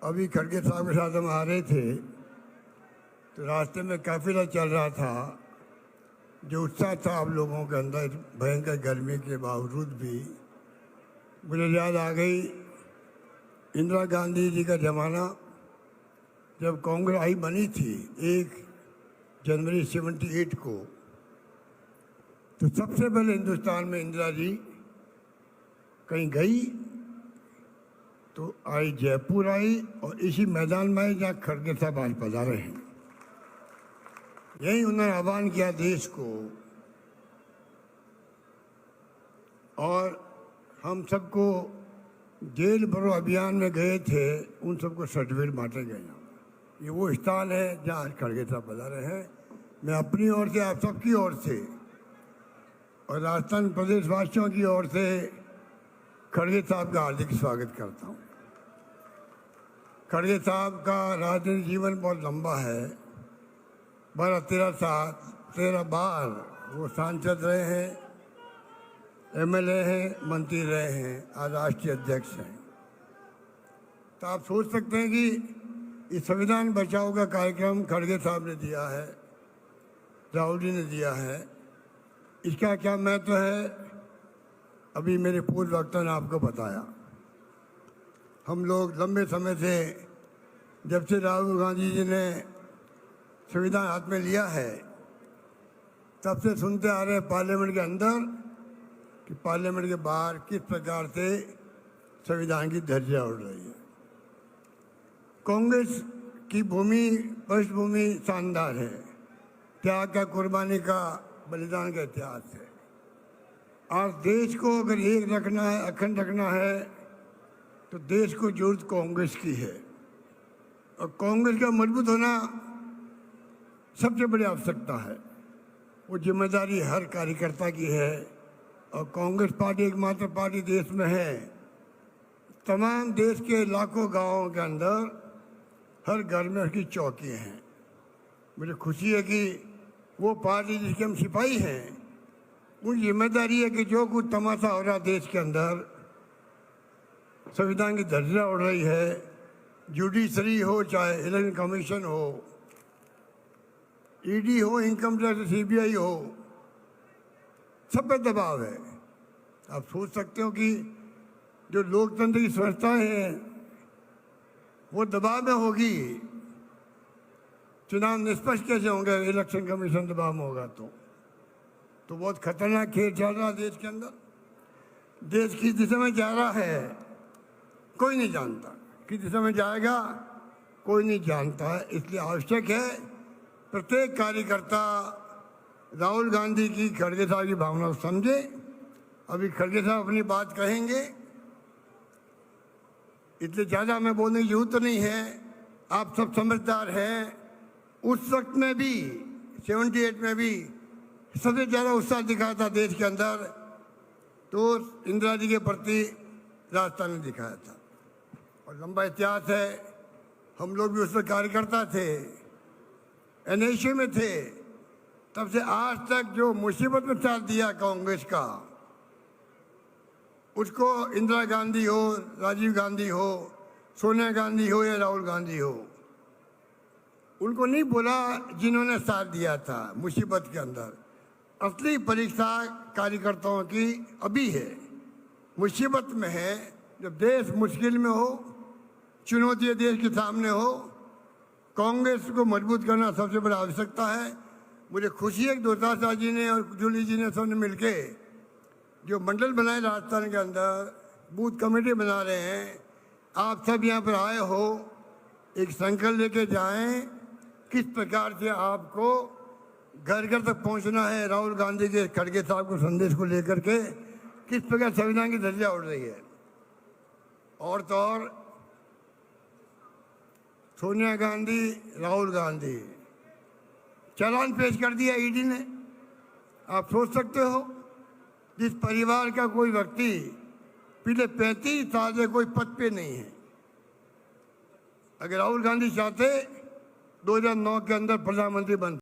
अभी खड़गे साहब के साथ हम आ रहे थे तो रास्ते में काफिला चल रहा था। जो उत्साह था आप लोगों के अंदर भयंकर गर्मी के बावजूद भी, मुझे याद आ गई इंदिरा गांधी जी का ज़माना, जब कांग्रेस आई बनी थी 1 जनवरी 78 को। तो सबसे पहले हिंदुस्तान में इंदिरा जी कहीं गई तो आई, जयपुर आई और इसी मैदान में आई जहाँ खड़गे साहब आज पधारे हैं। यही उन्होंने आह्वान किया देश को, और हम सबको जेल भरो अभियान में गए थे, उन सबको सर्टिफिकेट बांटे गए। ये वो स्थान है जहाँ आज खड़गे साहब पधारे हैं। मैं अपनी ओर से, आप सबकी ओर से और राजस्थान प्रदेश वासियों की ओर से खड़गे साहब का हार्दिक स्वागत करता हूँ। खड़गे साहब का राजनीतिक जीवन बहुत लंबा है। 13 बार वो सांसद रहे हैं, एमएलए हैं, मंत्री रहे हैं, आज राष्ट्रीय अध्यक्ष हैं। तो आप सोच सकते हैं कि इस संविधान बचाओ का कार्यक्रम खड़गे साहब ने दिया है, राहुल जी ने दिया है। इसका क्या महत्व है, अभी मेरे पूर्व वक्ता ने आपको बताया। हम लोग लंबे समय से, जब से राहुल गांधी जी ने संविधान हाथ में लिया है, तब से सुनते आ रहे हैं पार्लियामेंट के अंदर कि पार्लियामेंट के बाहर किस प्रकार से संविधान की धज्जियां उड़ रही है। कांग्रेस की पृष्ठभूमि शानदार है, त्याग का, कुर्बानी का, बलिदान का इतिहास है। आज देश को अगर एक रखना है, अखंड रखना है, तो देश को जरूरत कांग्रेस की है। और कांग्रेस का मजबूत होना सबसे बड़ी आवश्यकता है। वो जिम्मेदारी हर कार्यकर्ता की है। और कांग्रेस पार्टी एकमात्र पार्टी देश में है, तमाम देश के लाखों गांवों के अंदर हर घर में उसकी चौकियां हैं। मुझे खुशी है कि वो पार्टी जिसके हम सिपाही हैं, उनकी जिम्मेदारी है कि जो कुछ तमाशा हो रहा देश के अंदर, संविधान की धज्जियां उड़ रही है, जुडिशरी हो, चाहे इलेक्शन कमीशन हो, ईडी हो, इनकम टैक्स, सीबीआई हो, सब पे दबाव है। आप सोच सकते हो कि जो लोकतंत्र की संस्थाएं हैं वो दबाव में होगी, चुनाव निष्पक्ष कैसे होंगे, इलेक्शन कमीशन दबाव में होगा तो बहुत खतरनाक खेल चल रहा देश के अंदर। देश किस दिशा में जा रहा है कोई नहीं जानता, किस दिशा में जाएगा कोई नहीं जानता है। इसलिए आवश्यक है प्रत्येक कार्यकर्ता राहुल गांधी की, खड़गे साहब की भावना को समझे। अभी खड़गे साहब अपनी बात कहेंगे, इसलिए ज़्यादा मैं बोलने की जरूरत नहीं है, आप सब समझदार हैं। उस वक्त में भी 78 में भी सबसे ज़्यादा उत्साह दिखाया था देश के अंदर, तो इंदिरा जी के प्रति राजस्थान ने दिखाया था। और लंबा इतिहास है, हम लोग भी उसमें कार्यकर्ता थे, एनएसयू में थे। तब से आज तक जो मुसीबत में साथ दिया कांग्रेस का, उसको इंदिरा गांधी हो, राजीव गांधी हो, सोनिया गांधी हो या राहुल गांधी हो, उनको नहीं बोला जिन्होंने साथ दिया था मुसीबत के अंदर। असली परीक्षा कार्यकर्ताओं की अभी है, मुसीबत में है। जब देश मुश्किल में हो, चुनौतियाँ देश के सामने हो, कांग्रेस को मजबूत करना सबसे बड़ा आवश्यकता है। मुझे खुशी है कि दुर्गा जी ने और जूली जी ने सबने मिलके जो मंडल बनाए राजस्थान के अंदर, बूथ कमेटी बना रहे हैं। आप सब यहाँ पर आए हो, एक संकल्प लेके जाएं किस प्रकार से आपको घर घर तक पहुँचना है। राहुल गांधी के, खड़गे साहब को संदेश को लेकर के किस प्रकार संविधान की धज्जियां उड़ रही है। और तो और सोनिया गांधी, राहुल गांधी, चालान पेश कर दिया ईडी ने। आप सोच सकते हो, जिस परिवार का कोई व्यक्ति पिछले 35 साल से कोई पद पे नहीं है, अगर राहुल गांधी चाहते 2009 के अंदर प्रधानमंत्री बनते।